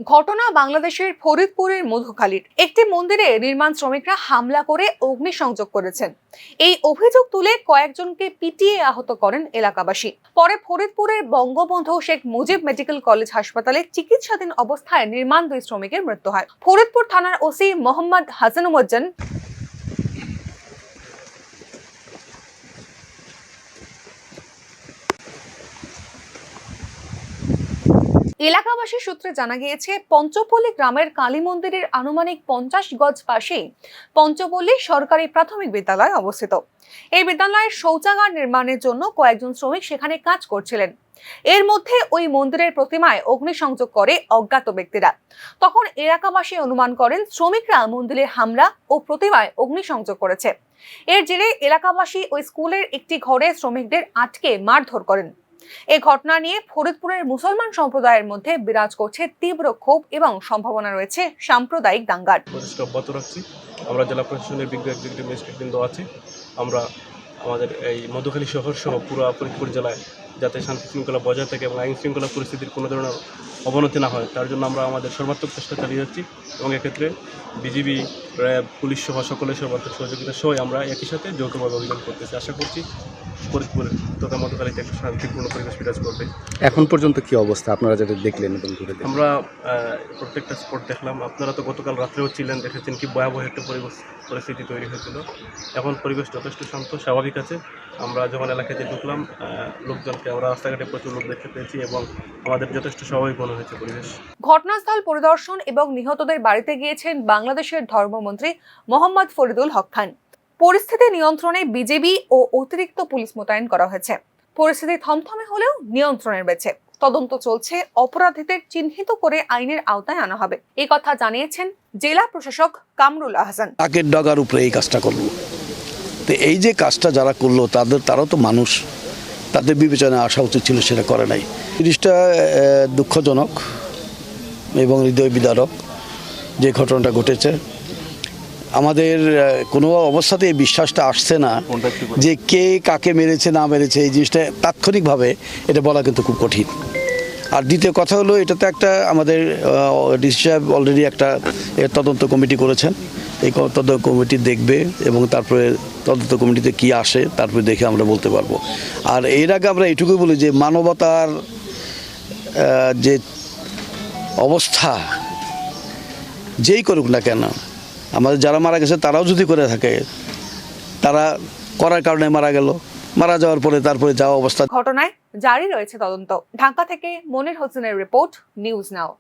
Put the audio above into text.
ঘটনা বাংলাদেশের ফরিদপুরের মধুখালীর একটি মন্দিরে নির্মাণ শ্রমিকরা হামলা করে অগ্নিসংযোগ করেছেন। এই অভিযোগ তুলে কয়েকজনকে পিটিয়ে আহত করেন এলাকাবাসী। পরে ফরিদপুরের বঙ্গবন্ধু শেখ মুজিব মেডিকেল কলেজ হাসপাতালে চিকিৎসাধীন অবস্থায় নির্মাণ দুই শ্রমিকের মৃত্যু হয়। ফরিদপুর থানার ওসি মোহাম্মদ হাসানুজ্জামান এলাকাবাসী সূত্রে জানা গিয়েছে, পঞ্চপল্লী গ্রামের কালী মন্দিরের আনুমানিক 50 গজ পাশেই পঞ্চপল্লী সরকারি প্রাথমিক বিদ্যালয় অবস্থিত। এই বিদ্যালয়ের শৌচাগার নির্মাণের জন্য কয়েকজন শ্রমিক সেখানে কাজ করছিলেন। এর মধ্যে ওই মন্দিরের প্রতিমায় অগ্নিসংযোগ করে অজ্ঞাত ব্যক্তিরা। তখন এলাকাবাসী অনুমান করেন শ্রমিকরা মন্দিরে হামলা ও প্রতিমায় অগ্নিসংযোগ করেছে। এর জেরে এলাকাবাসী ওই স্কুলের একটি ঘরে শ্রমিকদের আটকে মারধর করেন। এই ঘটনা নিয়ে ফরিদপুরের মুসলমান সম্প্রদায়ের মধ্যে বিরাজ করছে তীব্র ক্ষোভ এবং সম্ভাবনা রয়েছে সাম্প্রদায়িক দাঙ্গার। আমরা জেলা প্রশাসনের বিজ্ঞ এক্সিকিউটিভ ম্যাজিস্ট্রেটবৃন্দ আছি। আমরা আমাদের এই মধুখালী শহর সহ পুরো ফরিদপুর জেলায় যাতে শান্তি শৃঙ্খলা বজায় থাকে এবং আইন শৃঙ্খলা পরিস্থিতির কোনো ধরনের অবনতি না হয়, তার জন্য আমরা আমাদের সর্বাত্মক চেষ্টা চালিয়ে যাচ্ছি এবং এক্ষেত্রে বিজিবি, র্যাব, পুলিশ সহ সকলের সর্বাত্মক সহযোগিতা সহ আমরা একই সাথে যৌথভাবে অভিযান করতেছি। আশা করছি ফরিদপুরে তথা মধুখালীতে একটা শান্তিপূর্ণ পরিবেশ বিরাজ করবে। এখন পর্যন্ত কি অবস্থা আপনারা যেটা দেখলেন? এবং আমরা প্রত্যেকটা স্পট দেখলাম। আপনারা তো গতকাল রাত্রেও ছিলেন, দেখেছেন কি ভয়াবহ একটা পরিস্থিতি তৈরি হয়েছিল। এখন পরিবেশ যথেষ্ট শান্ত, স্বাভাবিক আছে। আমরা যখন এলাকাতে ঢুকলাম, লোকজনকে আমরা রাস্তাঘাটে প্রচুর লোক দেখতে পেয়েছি এবং আমাদের যথেষ্ট স্বাভাবিক মনে হয়েছে পরিবেশ। ঘটনাস্থল পরিদর্শন এবং নিহতদের বাড়িতে গিয়েছেন বাংলাদেশের ধর্মমন্ত্রী মোহাম্মদ ফরিদুল হক খান। পরিস্থিতি নিয়ন্ত্রণে বিজেপি ও অতিরিক্ত পুলিশ মোতায়েন করা হয়েছে। পরিস্থিতি থমথমে হলেও নিয়ন্ত্রণের বেঁচে। তদন্ত চলছে, অপরাধীদের চিহ্নিত করে আইনের আওতায় আনা হবে, এই কথা জানিয়েছেন জেলা প্রশাসক কামরুল আহসান। তাকে ডগার উপরে এই কাজটা করলো, তো এই যে কাজটা যারা করলো তারাও তো মানুষ, তাদের বিবেচনায় আসা উচিত ছিল, সেটা করে নাই। জিনিসটা দুঃখজনক এবং হৃদয় বিদারক যে ঘটনাটা ঘটেছে। আমাদের কোনো অবস্থাতে এই বিশ্বাসটা আসছে না যে কে কাকে মেরেছে না মেরেছে, এই জিনিসটা তাৎক্ষণিকভাবে এটা বলা কিন্তু খুব কঠিন। আর দ্বিতীয় কথা হলো, এটাতে একটা আমাদের ডিসি সাহেব অলরেডি একটা তদন্ত কমিটি করেছেন। এই তদন্ত কমিটি দেখবে এবং তারপরে তদন্ত কমিটিতে কি আসে তারপরে দেখে আমরা বলতে পারবো। আর এর আগে আমরা এটুকুই বলি যে মানবতার যে অবস্থা যেই করুক না কেন, আমাদের যারা মারা গেছে তারাও যদি করে থাকে, তারা করার কারণে মারা গেল, মারা যাওয়ার পরে তারপরে যাওয়া অবস্থা। ঘটনায় জারি রয়েছে তদন্ত। ঢাকা থেকে মনির হোসেনের রিপোর্ট, নিউজ নাও।